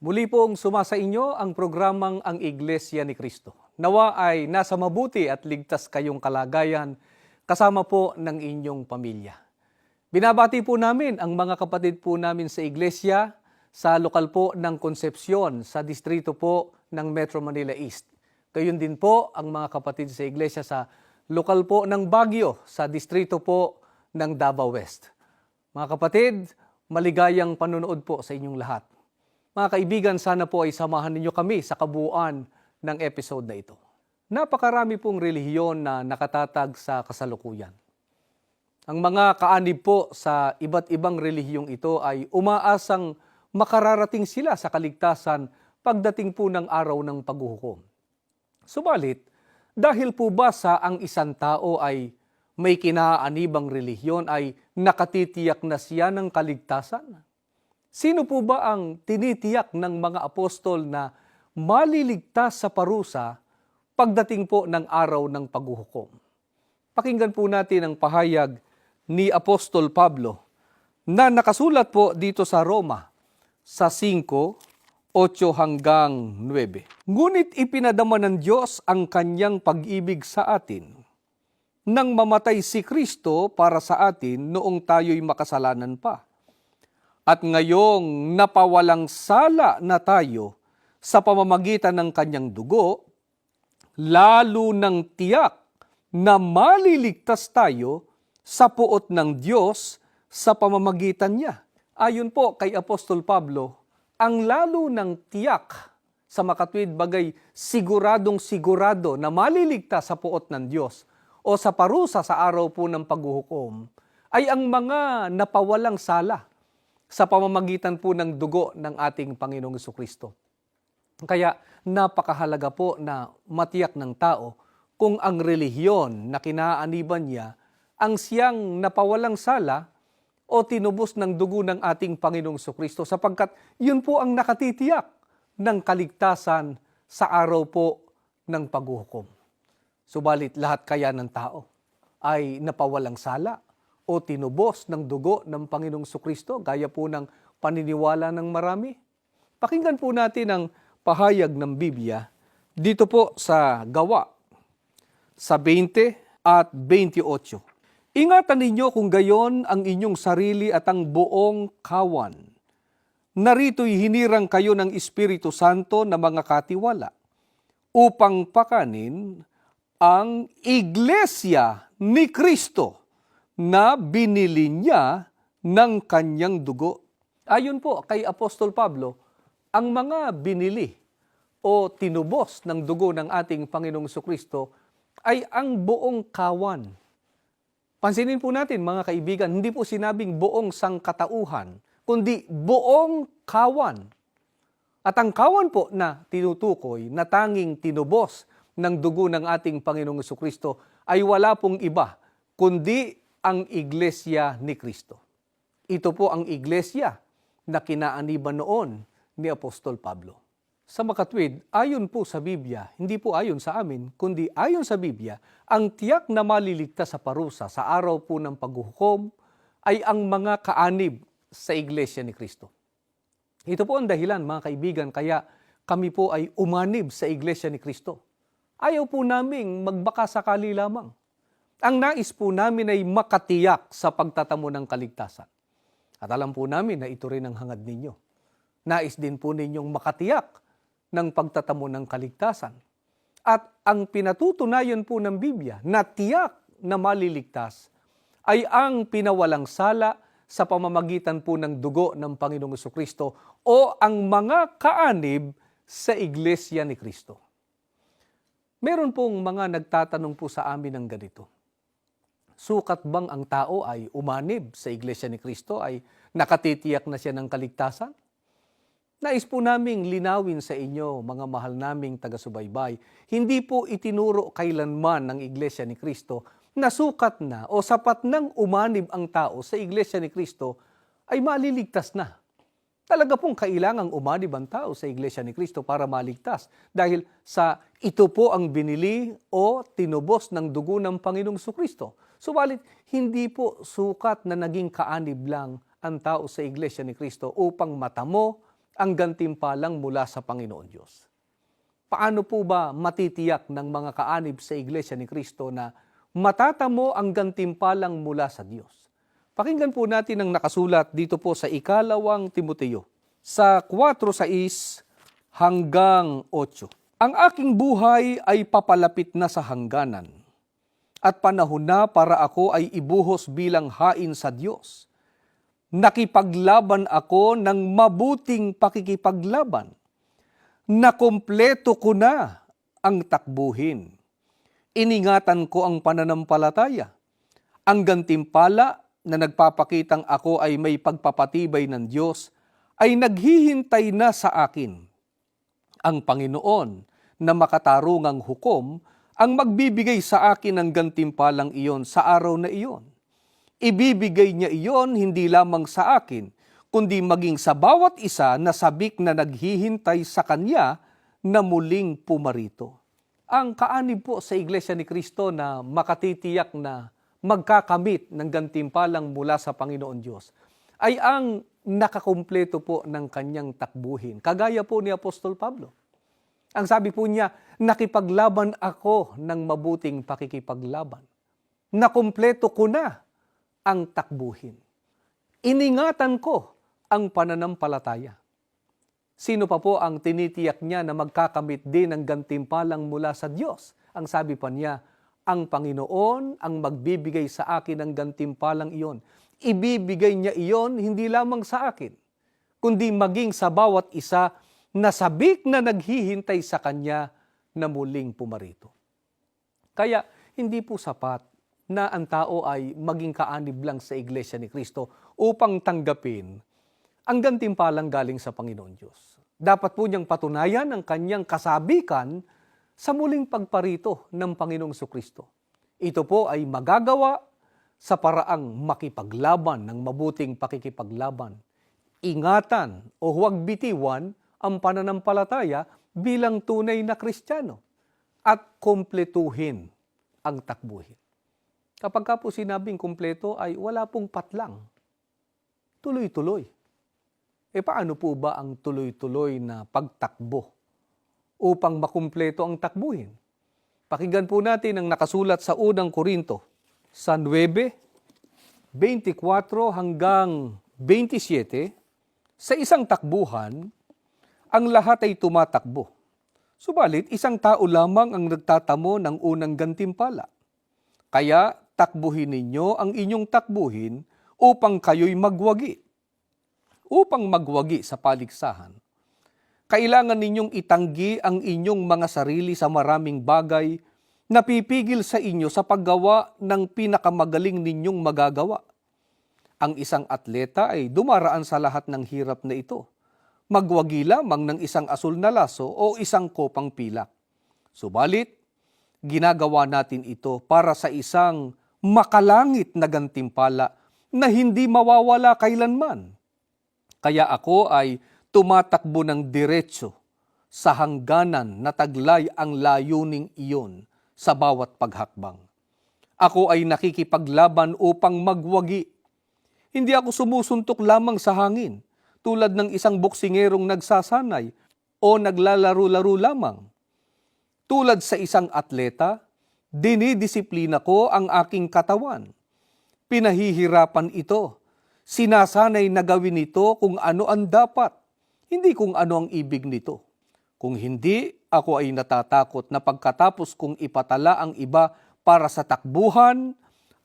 Muli pong sumasa inyo ang programang Ang Iglesia ni Cristo. Nawa ay nasa mabuti at ligtas kayong kalagayan kasama po ng inyong pamilya. Binabati po namin ang mga kapatid po namin sa iglesia sa lokal po ng Concepcion, sa distrito po ng Metro Manila East. Gayon din po ang mga kapatid sa iglesia sa lokal po ng Baguio, sa distrito po ng Davao West. Mga kapatid, maligayang panunood po sa inyong lahat. Mga kaibigan, sana po ay samahan ninyo kami sa kabuuan ng episode na ito. Napakarami pong relihiyon na nakatatag sa kasalukuyan. Ang mga kaanib po sa iba't ibang relihiyong ito ay umaasang makararating sila sa kaligtasan pagdating po ng araw ng paghuhukom. Subalit, dahil po ba sa ang isang tao ay may kinaanibang relihiyon ay nakatitiyak na siya ng kaligtasan? Sino po ba ang tinitiyak ng mga apostol na maliligtas sa parusa pagdating po ng araw ng paghuhukom? Pakinggan po natin ang pahayag ni Apostol Pablo na nakasulat po dito sa Roma sa 5:8 hanggang 9. Ngunit ipinadama ng Diyos ang kanyang pag-ibig sa atin nang mamatay si Kristo para sa atin noong tayo'y makasalanan pa. At ngayong napawalang sala na tayo sa pamamagitan ng kanyang dugo, lalo ng tiyak na maliligtas tayo sa puot ng Diyos sa pamamagitan niya. Ayon po kay Apostol Pablo, ang lalo ng tiyak sa makatwid bagay siguradong sigurado na maliligtas sa puot ng Diyos o sa parusa sa araw po ng paghuhukom ay ang mga napawalang sala sa pamamagitan po ng dugo ng ating Panginoong Jesucristo. Kaya napakahalaga po na matiyak ng tao kung ang relihiyon na kinaaniban niya ang siyang napawalang sala o tinubos ng dugo ng ating Panginoong Jesucristo sapagkat yun po ang nakatitiyak ng kaligtasan sa araw po ng paghuhukom. Subalit lahat kaya ng tao ay napawalang sala o tinubos ng dugo ng Panginoong Jesucristo gaya po ng paniniwala ng marami? Pakinggan po natin ang pahayag ng Biblia dito po sa Gawa sa 20 at 28. Ingatan ninyo kung gayon ang inyong sarili at ang buong kawan. Narito'y hinirang kayo ng Espiritu Santo na mga katiwala upang pakanin ang Iglesia ni Cristo na binili niya ng kanyang dugo. Ayon po kay Apostol Pablo, ang mga binili o tinubos ng dugo ng ating Panginoong Jesucristo ay ang buong kawan. Pansinin po natin mga kaibigan, hindi po sinabing buong sangkatauhan, kundi buong kawan. At ang kawan po na tinutukoy na tanging tinubos ng dugo ng ating Panginoong Jesucristo ay wala pong iba, kundi ang Iglesia ni Cristo. Ito po ang Iglesia na kinaaniban noon ni Apostol Pablo. Sa makatwid, ayon po sa Biblia, hindi po ayon sa amin, kundi ayon sa Biblia, ang tiyak na maliligtas sa parusa sa araw po ng paghuhukom ay ang mga kaanib sa Iglesia ni Cristo. Ito po ang dahilan mga kaibigan, kaya kami po ay umanib sa Iglesia ni Cristo. Ayaw po naming magbaka sakali lamang. Ang nais po namin ay makatiyak sa pagtatamo ng kaligtasan. At alam po namin na ito rin ang hangad ninyo. Nais din po ninyong makatiyak ng pagtatamo ng kaligtasan. At ang pinatutunayan po ng Biblia na tiyak na maliligtas ay ang pinawalang sala sa pamamagitan po ng dugo ng Panginoong Jesucristo o ang mga kaanib sa Iglesia ni Cristo. Meron pong mga nagtatanong po sa amin ng ganito. Sukat bang ang tao ay umanib sa Iglesia ni Cristo ay nakatitiyak na siya ng kaligtasan? Nais po naming linawin sa inyo, mga mahal naming taga-subaybay, hindi po itinuro kailanman ng Iglesia ni Cristo na sukat na o sapat nang umanib ang tao sa Iglesia ni Cristo ay maliligtas na. Talaga pong kailangang umanib ang tao sa Iglesia ni Cristo para maligtas dahil sa ito po ang binili o tinubos ng dugo ng Panginoong Jesucristo. Subalit, hindi po sukat na naging kaanib lang ang tao sa Iglesia ni Cristo upang matamo ang gantimpalang mula sa Panginoon Diyos. Paano po ba matitiyak ng mga kaanib sa Iglesia ni Cristo na matatamo ang gantimpalang mula sa Diyos? Pakinggan po natin ang nakasulat dito po sa ikalawang Timoteo, sa 4:6 hanggang 8. Ang aking buhay ay papalapit na sa hangganan, at panahon na para ako ay ibuhos bilang hain sa Diyos. Nakipaglaban ako ng mabuting pakikipaglaban. Nakumpleto ko na ang takbuhin. Iningatan ko ang pananampalataya. Ang gantimpala na nagpapakitang ako ay may pagpapatibay ng Diyos ay naghihintay na sa akin. Ang Panginoon na makatarungang hukom ang magbibigay sa akin ng gantimpalang iyon sa araw na iyon. Ibibigay niya iyon hindi lamang sa akin, kundi maging sa bawat isa na sabik na naghihintay sa Kanya na muling pumarito. Ang kaanib po sa Iglesia ni Cristo na makatitiyak na magkakamit ng gantimpalang mula sa Panginoon Diyos ay ang nakakumpleto po ng Kanyang takbuhin. Kagaya po ni Apostol Pablo. Ang sabi po niya, nakipaglaban ako ng mabuting pakikipaglaban. Nakumpleto ko na ang takbuhin. Iningatan ko ang pananampalataya. Sino pa po ang tinitiyak niya na magkakamit din ng gantimpalang mula sa Diyos? Ang sabi pa niya, ang Panginoon ang magbibigay sa akin ng gantimpalang iyon. Ibibigay niya iyon hindi lamang sa akin, kundi maging sa bawat isa na sabik na naghihintay sa Kanya na muling pumarito. Kaya hindi po sapat na ang tao ay maging kaanib lang sa Iglesia ni Cristo upang tanggapin ang gantimpalang galing sa Panginoon Diyos. Dapat po niyang patunayan ang kanyang kasabikan sa muling pagparito ng Panginoong Kristo. Ito po ay magagawa sa paraang makipaglaban ng mabuting pakikipaglaban. Ingatan o huwag bitiwan ang pananampalataya bilang tunay na Kristiyano at kumpletuhin ang takbuhin. Kapag ka po sinabing kumpleto ay wala pong patlang. Tuloy-tuloy. Paano po ba ang tuloy-tuloy na pagtakbo upang makumpleto ang takbuhin? Pakinggan po natin ang nakasulat sa unang Korinto, sa 9:24 hanggang 27, sa isang takbuhan, ang lahat ay tumatakbo. Subalit, isang tao lamang ang nagtatamo ng unang gantimpala. Kaya, takbuhin ninyo ang inyong takbuhin upang kayo'y magwagi. Upang magwagi sa paligsahan, kailangan ninyong itanggi ang inyong mga sarili sa maraming bagay na pipigil sa inyo sa paggawa ng pinakamagaling ninyong magagawa. Ang isang atleta ay dumaraan sa lahat ng hirap na ito. Magwagi lamang ng isang asul na laso o isang kopang pilak. Subalit, ginagawa natin ito para sa isang makalangit na gantimpala na hindi mawawala kailanman. Kaya ako ay tumatakbo ng diretso sa hangganan na taglay ang layuning iyon sa bawat paghakbang. Ako ay nakikipaglaban upang magwagi. Hindi ako sumusuntok lamang sa hangin tulad ng isang boksingerong nagsasanay o naglalaro-laro lamang. Tulad sa isang atleta, dinidisiplina ko ang aking katawan. Pinahihirapan ito. Sinasanay na gawin ito kung ano ang dapat, hindi kung ano ang ibig nito. Kung hindi, ako ay natatakot na pagkatapos kong ipatala ang iba para sa takbuhan,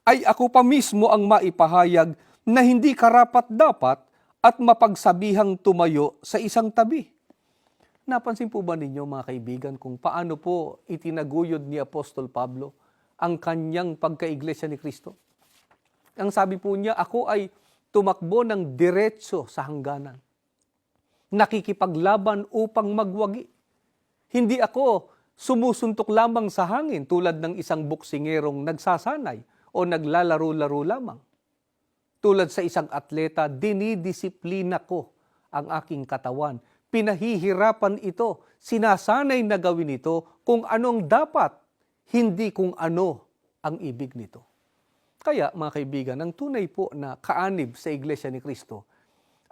ay ako pa mismo ang maipahayag na hindi karapat-dapat at mapagsabihang tumayo sa isang tabi. Napansin po ba ninyo mga kaibigan kung paano po itinaguyod ni Apostol Pablo ang kanyang pagkaiglesia ni Cristo? Ang sabi po niya, ako ay tumakbo ng diretso sa hangganan. Nakikipaglaban upang magwagi. Hindi ako sumusuntok lamang sa hangin tulad ng isang boksingerong nagsasanay o naglalaro-laro lamang. Tulad sa isang atleta, dinidisiplina ko ang aking katawan. Pinahihirapan ito, sinasanay na gawin ito kung anong dapat, hindi kung ano ang ibig nito. Kaya mga kaibigan, ang tunay po na kaanib sa Iglesia ni Cristo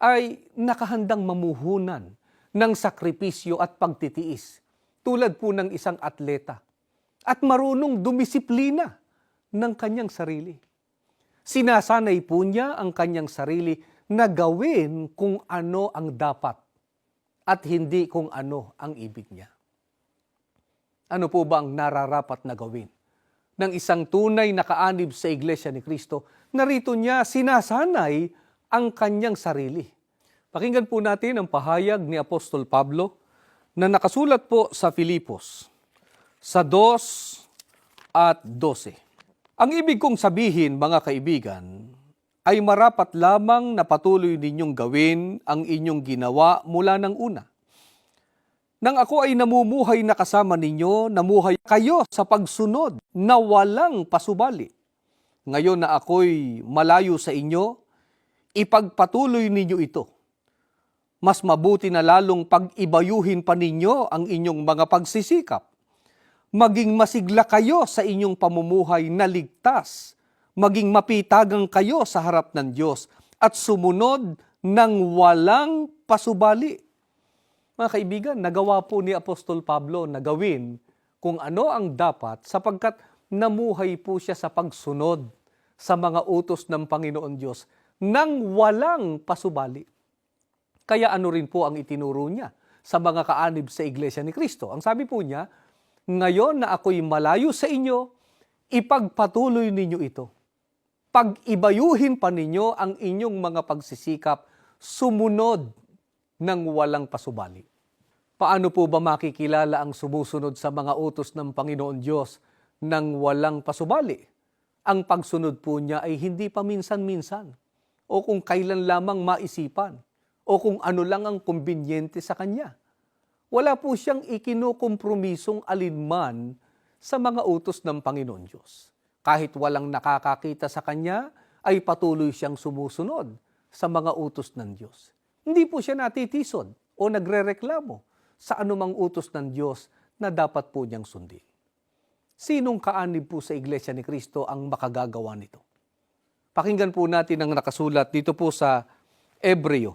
ay nakahandang mamuhunan ng sakripisyo at pagtitiis tulad po ng isang atleta at marunong dumisiplina ng kanyang sarili. Sinasanay po niya ang kanyang sarili na gawin kung ano ang dapat at hindi kung ano ang ibig niya. Ano po ba ang nararapat na gawin ng isang tunay na kaanib sa Iglesia ni Cristo? Narito niya sinasanay ang kanyang sarili. Pakinggan po natin ang pahayag ni Apostol Pablo na nakasulat po sa Filipos sa 2:12. Ang ibig kong sabihin, mga kaibigan, ay marapat lamang na patuloy ninyong gawin ang inyong ginawa mula ng una. Nang ako ay namumuhay na kasama ninyo, namuhay kayo sa pagsunod na walang pasubali. Ngayon na ako'y malayo sa inyo, ipagpatuloy ninyo ito. Mas mabuti na lalong pag-ibayuhin pa ninyo ang inyong mga pagsisikap. Maging masigla kayo sa inyong pamumuhay na ligtas. Maging mapitagang kayo sa harap ng Diyos at sumunod ng walang pasubali. Mga kaibigan, nagawa po ni Apostol Pablo na gawin kung ano ang dapat sapagkat namuhay po siya sa pagsunod sa mga utos ng Panginoon Diyos nang walang pasubali. Kaya ano rin po ang itinuro niya sa mga kaanib sa Iglesia ni Cristo? Ang sabi po niya, ngayon na ako'y malayo sa inyo, ipagpatuloy ninyo ito. Pag-ibayuhin pa ninyo ang inyong mga pagsisikap, sumunod ng walang pasubali. Paano po ba makikilala ang sumusunod sa mga utos ng Panginoon Diyos ng walang pasubali? Ang pagsunod po niya ay hindi paminsan-minsan o kung kailan lamang maisipan o kung ano lang ang kumbinyente sa Kanya. Wala po siyang ikinukompromisong alinman sa mga utos ng Panginoon Diyos. Kahit walang nakakakita sa Kanya, ay patuloy siyang sumusunod sa mga utos ng Diyos. Hindi po siya natitisod o nagrereklamo sa anumang utos ng Diyos na dapat po niyang sundin. Sinong kaanib po sa Iglesia ni Cristo ang makagagawa nito? Pakinggan po natin ang nakasulat dito po sa Hebreo,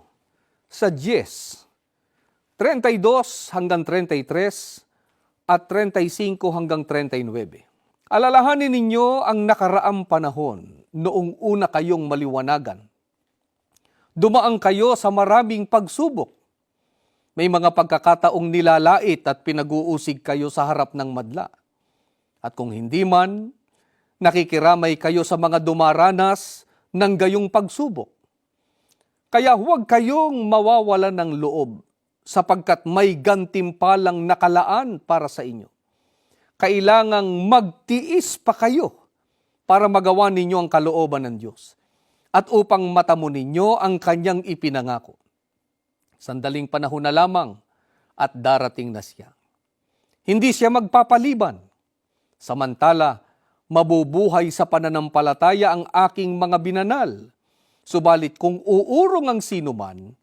sa 10, 32 hanggang 33 at 35 hanggang 39. Alalahanin ninyo ang nakaraang panahon noong una kayong maliwanagan. Dumaan kayo sa maraming pagsubok. May mga pagkakataong nilalait at pinag-uusig kayo sa harap ng madla. At kung hindi man, nakikiramay kayo sa mga dumaranas ng gayong pagsubok. Kaya huwag kayong mawawalan ng loob sapagkat may gantimpalang nakalaan para sa inyo. Kailangang magtiis pa kayo para magawa ninyo ang kalooban ng Diyos at upang matamo ninyo ang Kanyang ipinangako. Sandaling panahon na lamang at darating na siya. Hindi siya magpapaliban. Samantala, mabubuhay sa pananampalataya ang aking mga binanal. Subalit kung uurong ang sinuman,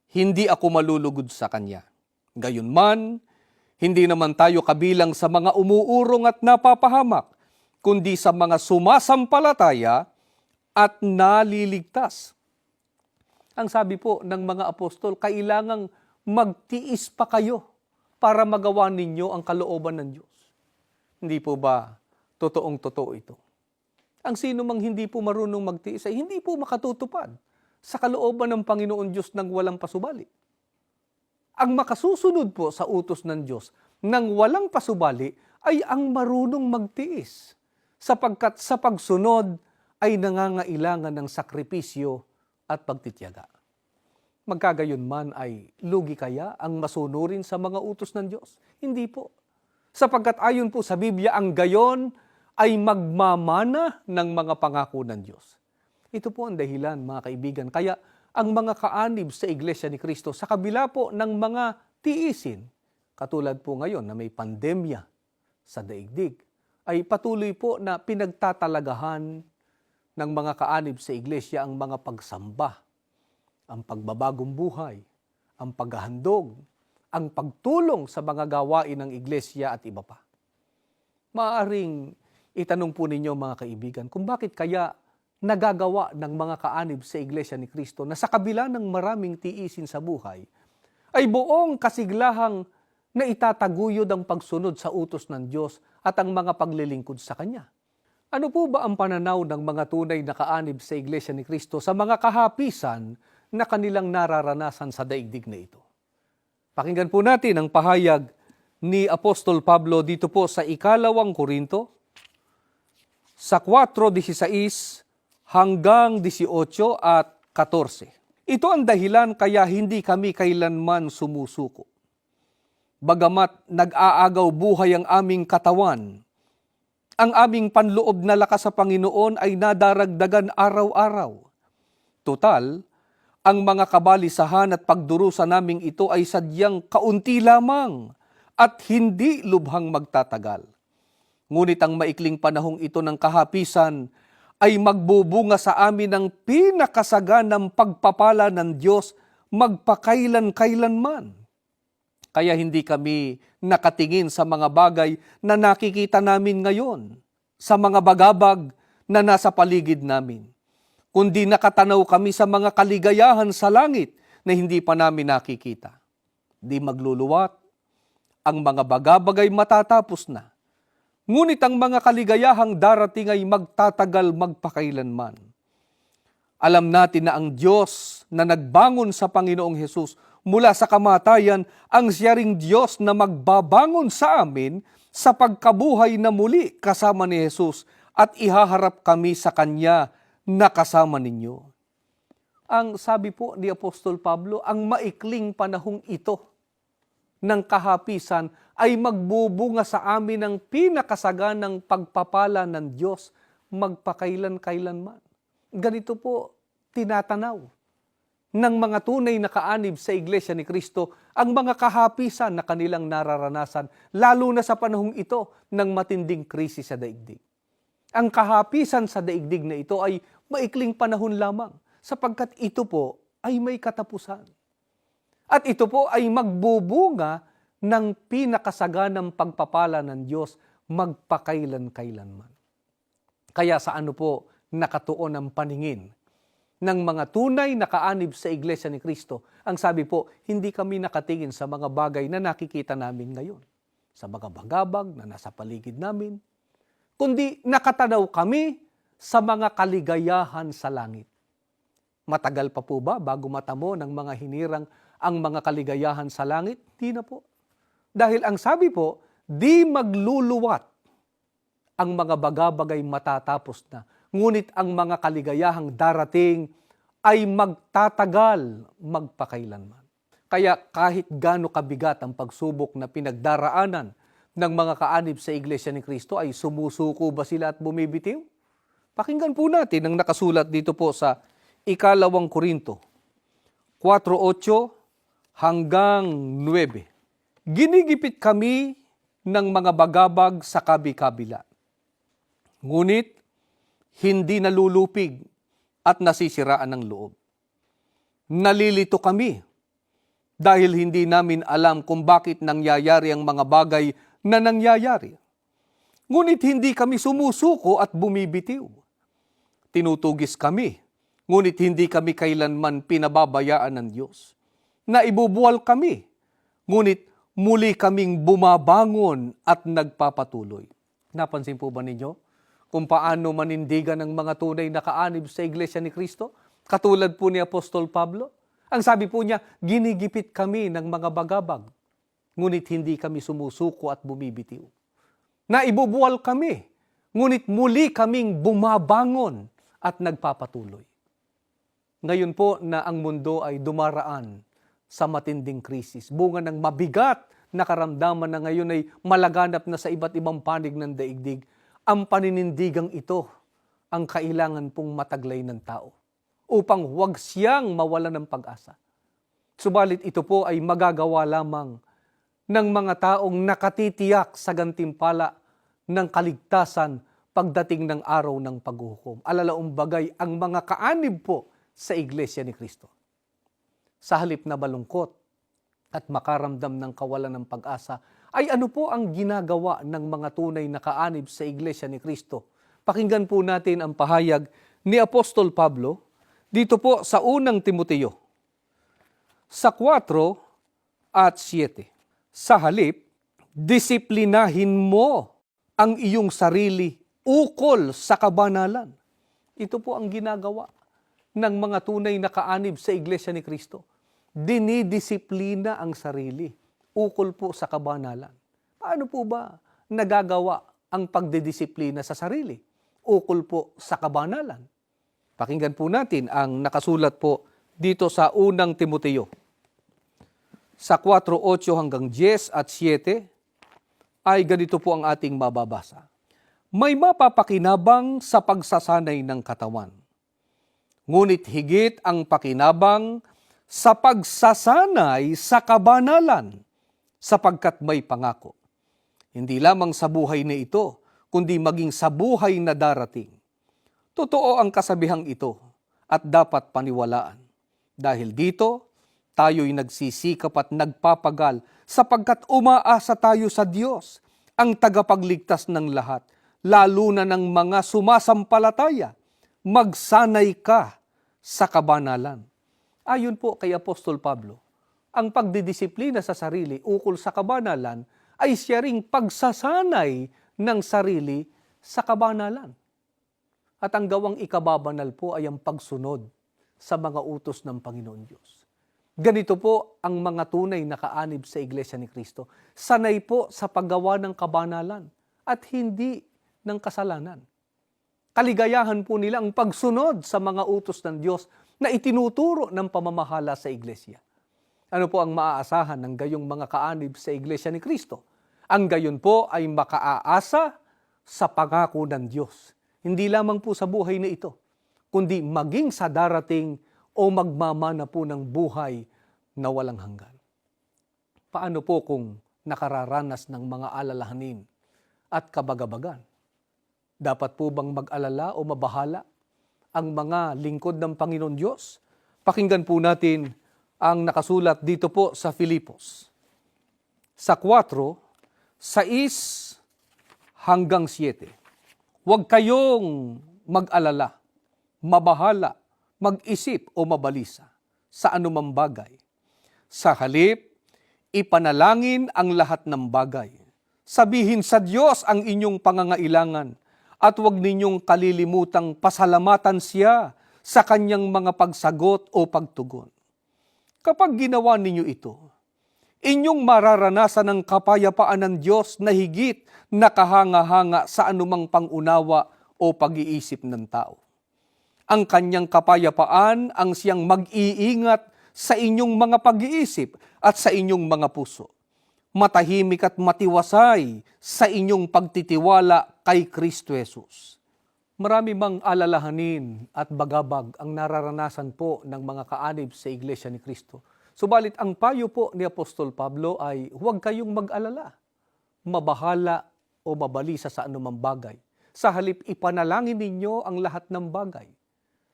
hindi ako malulugod sa kanya. Gayunman, hindi naman tayo kabilang sa mga umuurong at napapahamak, kundi sa mga sumasampalataya at naliligtas. Ang sabi po ng mga apostol, kailangang magtiis pa kayo para magawa ninyo ang kalooban ng Diyos. Hindi po ba totoong-totoo ito? Ang sino mang hindi po marunong magtiis ay hindi po makatutupad sa kalooban ng Panginoon Diyos ng walang pasubali. Ang makasusunod po sa utos ng Diyos ng walang pasubali ay ang marunong magtiis, sapagkat sa pagsunod ay nangangailangan ng sakripisyo at pagtitiyaga. Magkagayon man ay lugi kaya ang masunurin sa mga utos ng Diyos? Hindi po. Sapagkat ayon po sa Biblia, ang gayon ay magmamana ng mga pangako ng Diyos. Ito po ang dahilan, mga kaibigan. Kaya ang mga kaanib sa Iglesia ni Cristo, sa kabila po ng mga tiisin, katulad po ngayon na may pandemya sa daigdig, ay patuloy po na pinagtatalagahan ng mga kaanib sa Iglesia ang mga pagsamba, ang pagbabagong buhay, ang paghahandog, ang pagtulong sa mga gawain ng Iglesia at iba pa. Maaaring itanong po ninyo, mga kaibigan, kung bakit kaya nagagawa ng mga kaanib sa Iglesia ni Cristo na sa kabila ng maraming tiisin sa buhay, ay buong kasiglahang na itataguyod ang pagsunod sa utos ng Diyos at ang mga paglilingkod sa Kanya. Ano po ba ang pananaw ng mga tunay na kaanib sa Iglesia ni Cristo sa mga kahapisan na kanilang nararanasan sa daigdig na ito? Pakinggan po natin ang pahayag ni Apostol Pablo dito po sa 2 Korinto, sa 4:16 hanggang 18 at 14. Ito ang dahilan kaya hindi kami kailanman sumusuko. Bagamat nag-aagaw buhay ang aming katawan, ang aming panloob na lakas sa Panginoon ay nadaragdagan araw-araw. Tutal, ang mga kabalisahan at pagdurusa naming ito ay sadyang kaunti lamang at hindi lubhang magtatagal. Ngunit ang maikling panahong ito ng kahapisan ay magbubunga sa amin ng pinakasaganang pagpapala ng Diyos magpakailan-kailanman. Kaya hindi kami nakatingin sa mga bagay na nakikita namin ngayon, sa mga bagabag na nasa paligid namin, kundi nakatanaw kami sa mga kaligayahan sa langit na hindi pa namin nakikita. Di magluluwat, ang mga bagabag ay matatapos na. Ngunit ang mga kaligayahang darating ay magtatagal magpakailanman. Alam natin na ang Diyos na nagbangon sa Panginoong Hesus mula sa kamatayan, ang siya ring Diyos na magbabangon sa amin sa pagkabuhay na muli kasama ni Hesus at ihaharap kami sa Kanya na kasama ninyo. Ang sabi po ni Apostol Pablo, ang maikling panahong ito ng kahapisan ay magbubunga sa amin ng pinakasaganang pagpapala ng Diyos magpakailan-kailanman. Ganito po tinatanaw ng mga tunay na kaanib sa Iglesia ni Cristo ang mga kahapisan na kanilang nararanasan, lalo na sa panahong ito ng matinding krisis sa daigdig. Ang kahapisan sa daigdig na ito ay maikling panahon lamang sapagkat ito po ay may katapusan. At ito po ay magbubunga ng pinakasaganang pagpapala ng Diyos magpakailan-kailanman. Kaya sa ano po nakatuon ang paningin ng mga tunay na kaanib sa Iglesia ni Cristo? Ang sabi po, hindi kami nakatingin sa mga bagay na nakikita namin ngayon, sa mga bagabag na nasa paligid namin, kundi nakatanaw kami sa mga kaligayahan sa langit. Matagal pa po ba bago matamo ng mga hinirang ang mga kaligayahan sa langit? Di na po. Dahil ang sabi po, di magluluwat ang mga bagabagay matatapos na. Ngunit ang mga kaligayahang darating ay magtatagal magpakailanman. Kaya kahit gaano kabigat ang pagsubok na pinagdaraanan ng mga kaanib sa Iglesia ni Cristo, ay sumusuko ba sila at bumibitiw? Pakinggan po natin ang nakasulat dito po sa 2 Korinto 4:8 hanggang 9. Ginigipit kami ng mga bagabag sa kabi-kabila. Ngunit hindi nalulupig at nasisiraan ng loob. Nalilito kami dahil hindi namin alam kung bakit nangyayari ang mga bagay na nangyayari. Ngunit hindi kami sumusuko at bumibitiw. Tinutugis kami, ngunit hindi kami kailanman pinababayaan ng Diyos. Naibubuwal kami, ngunit muli kaming bumabangon at nagpapatuloy. Napansin po ba ninyo kung paano manindigan ng mga tunay na kaanib sa Iglesia ni Cristo? Katulad po ni Apostol Pablo. Ang sabi po niya, ginigipit kami ng mga bagabag, ngunit hindi kami sumusuko at bumibitiw. Naibubuwal kami, ngunit muli kaming bumabangon at nagpapatuloy. Ngayon po na ang mundo ay dumaraan sa matinding krisis, bunga ng mabigat na karamdaman na ngayon ay malaganap na sa iba't ibang panig ng daigdig, ang paninindigang ito ang kailangan pong mataglay ng tao upang huwag siyang mawalan ng pag-asa. Subalit ito po ay magagawa lamang ng mga taong nakatitiyak sa gantimpala ng kaligtasan pagdating ng araw ng paghuhukom. Alalaong bagay ang mga kaanib po sa Iglesia ni Cristo. Sa halip na balungkot at makaramdam ng kawalan ng pag-asa, ay ano po ang ginagawa ng mga tunay na kaanib sa Iglesia ni Cristo? Pakinggan po natin ang pahayag ni Apostol Pablo dito po sa unang Timoteo, sa 4 at 7. Sa halip, disiplinahin mo ang iyong sarili ukol sa kabanalan. Ito po ang ginagawa ng mga tunay na kaanib sa Iglesia ni Cristo. Dinidisiplina ang sarili ukol po sa kabanalan. Paano po ba nagagawa ang pagdidisiplina sa sarili ukol po sa kabanalan? Pakinggan po natin ang nakasulat po dito sa unang Timoteo. Sa 4:8 hanggang 10 at 7 ay ganito po ang ating mababasa. May mapapakinabang sa pagsasanay ng katawan. Ngunit higit ang pakinabang sa pagsasanay sa kabanalan, sapagkat may pangako. Hindi lamang sa buhay na ito, kundi maging sa buhay na darating. Totoo ang kasabihang ito at dapat paniwalaan. Dahil dito, tayo'y nagsisikap at nagpapagal sapagkat umaasa tayo sa Diyos, ang tagapagligtas ng lahat, lalo na ng mga sumasampalataya. Magsanay ka sa kabanalan. Ayon po kay Apostol Pablo, ang pagdidisiplina sa sarili ukol sa kabanalan ay siya ring pagsasanay ng sarili sa kabanalan. At ang gawang ikababanal po ay ang pagsunod sa mga utos ng Panginoon Diyos. Ganito po ang mga tunay na kaanib sa Iglesia ni Cristo. Sanay po sa paggawa ng kabanalan at hindi ng kasalanan. Kaligayahan po nila ang pagsunod sa mga utos ng Diyos na itinuturo ng pamamahala sa Iglesia. Ano po ang maaasahan ng gayong mga kaanib sa Iglesia ni Cristo? Ang gayon po ay makaaasa sa pangako ng Diyos. Hindi lamang po sa buhay na ito, kundi maging sa darating o magmamana po ng buhay na walang hanggan. Paano po kung nakararanas ng mga alalahanin at kabagabagan? Dapat po bang mag-alala o mabahala ang mga lingkod ng Panginoon Diyos? Pakinggan po natin ang nakasulat dito po sa Filipos. Sa 4:6 hanggang 7. Huwag kayong mag-alala, mabahala, mag-isip o mabalisa sa anumang bagay. Sa halip, ipanalangin ang lahat ng bagay. Sabihin sa Diyos ang inyong pangangailangan at huwag ninyong kalilimutang pasalamatan siya sa kanyang mga pagsagot o pagtugon. Kapag ginawa ninyo ito, inyong mararanasan ang kapayapaan ng Diyos na higit na kahanga-hanga sa anumang pangunawa o pag-iisip ng tao. Ang kanyang kapayapaan ang siyang mag-iingat sa inyong mga pag-iisip at sa inyong mga puso. Matahimik at matiwasay sa inyong pagtitiwala kay Kristo Jesus. Marami mang alalahanin at bagabag ang nararanasan po ng mga kaanib sa Iglesia ni Cristo. Subalit ang payo po ni Apostol Pablo ay huwag kayong mag-alala, mabahala o mabalisa sa anumang bagay. Sa halip ipanalangin ninyo ang lahat ng bagay.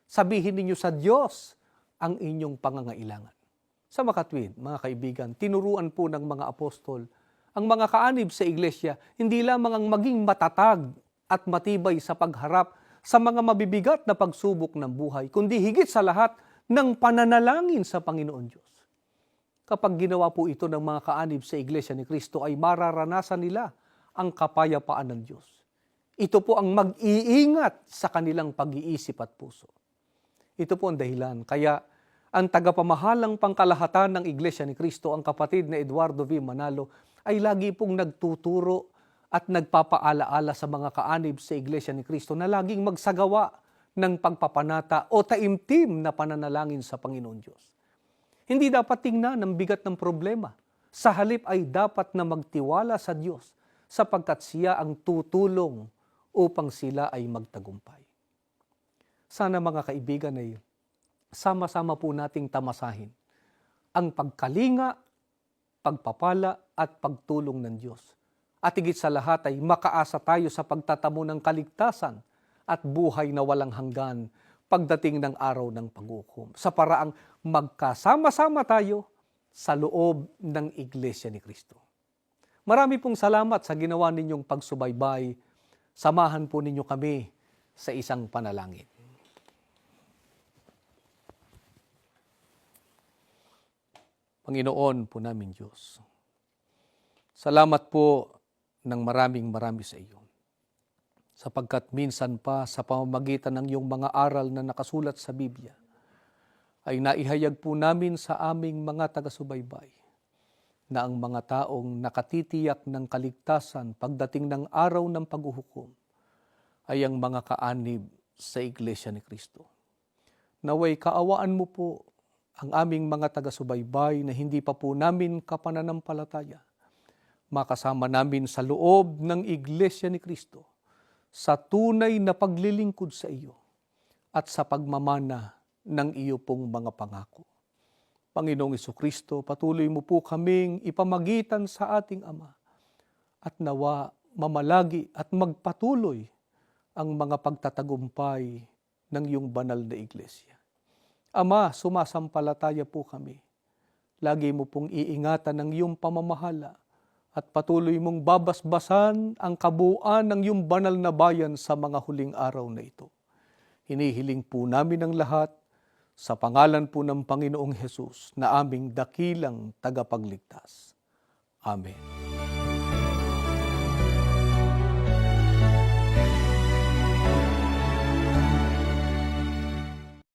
Sabihin ninyo sa Diyos ang inyong pangangailangan. Sa makatwid, mga kaibigan, tinuruan po ng mga apostol ang mga kaanib sa iglesia, hindi lamang ang maging matatag at matibay sa pagharap sa mga mabibigat na pagsubok ng buhay, kundi higit sa lahat ng pananalangin sa Panginoon Diyos. Kapag ginawa po ito ng mga kaanib sa Iglesia ni Cristo ay mararanasan nila ang kapayapaan ng Diyos. Ito po ang mag-iingat sa kanilang pag-iisip at puso. Ito po ang dahilan. Kaya ang tagapamahalang pangkalahatan ng Iglesia ni Cristo, ang kapatid na Eduardo V. Manalo, ay lagi pong nagtuturo at nagpapaalaala sa mga kaanib sa Iglesia ni Cristo na laging magsagawa ng pagpapanata o taimtim na pananalangin sa Panginoon Diyos. Hindi dapat tingnan ang bigat ng problema. Sa halip ay dapat na magtiwala sa Diyos sapagkat siya ang tutulong upang sila ay magtagumpay. Sana mga kaibigan ay sama-sama po nating tamasahin ang pagkalinga, pagpapala at pagtulong ng Diyos. At higit sa lahat ay makaasa tayo sa pagtatamo ng kaligtasan at buhay na walang hanggan pagdating ng araw ng paghukom, sa paraang magkasama-sama tayo sa loob ng Iglesia ni Cristo. Marami pong salamat sa ginawa ninyong pagsubaybay. Samahan po ninyo kami sa isang panalangin. Panginoon po namin Diyos, salamat po ng maraming sa iyo. Sapagkat minsan pa sa pamamagitan ng iyong mga aral na nakasulat sa Biblia, ay naihayag po namin sa aming mga taga-subaybay na ang mga taong nakatitiyak ng kaligtasan pagdating ng araw ng paghuhukom ay ang mga kaanib sa Iglesia ni Cristo. Naway kaawaan mo po ang aming mga taga-subaybay na hindi pa po namin kapananampalataya, makasama namin sa loob ng Iglesia ni Cristo sa tunay na paglilingkod sa iyo at sa pagmamana ng iyo pong mga pangako. Panginoong Jesucristo, patuloy mo po kaming ipamagitan sa ating Ama at nawa mamalagi at magpatuloy ang mga pagtatagumpay ng iyong banal na Iglesia. Ama, sumasampalataya po kami. Lagi mo pong iingatan ang iyong pamamahala at patuloy mong babasbasan ang kabuuan ng iyong banal na bayan sa mga huling araw na ito. Hinihiling po namin ang lahat sa pangalan po ng Panginoong Hesus na aming dakilang tagapagligtas. Amen.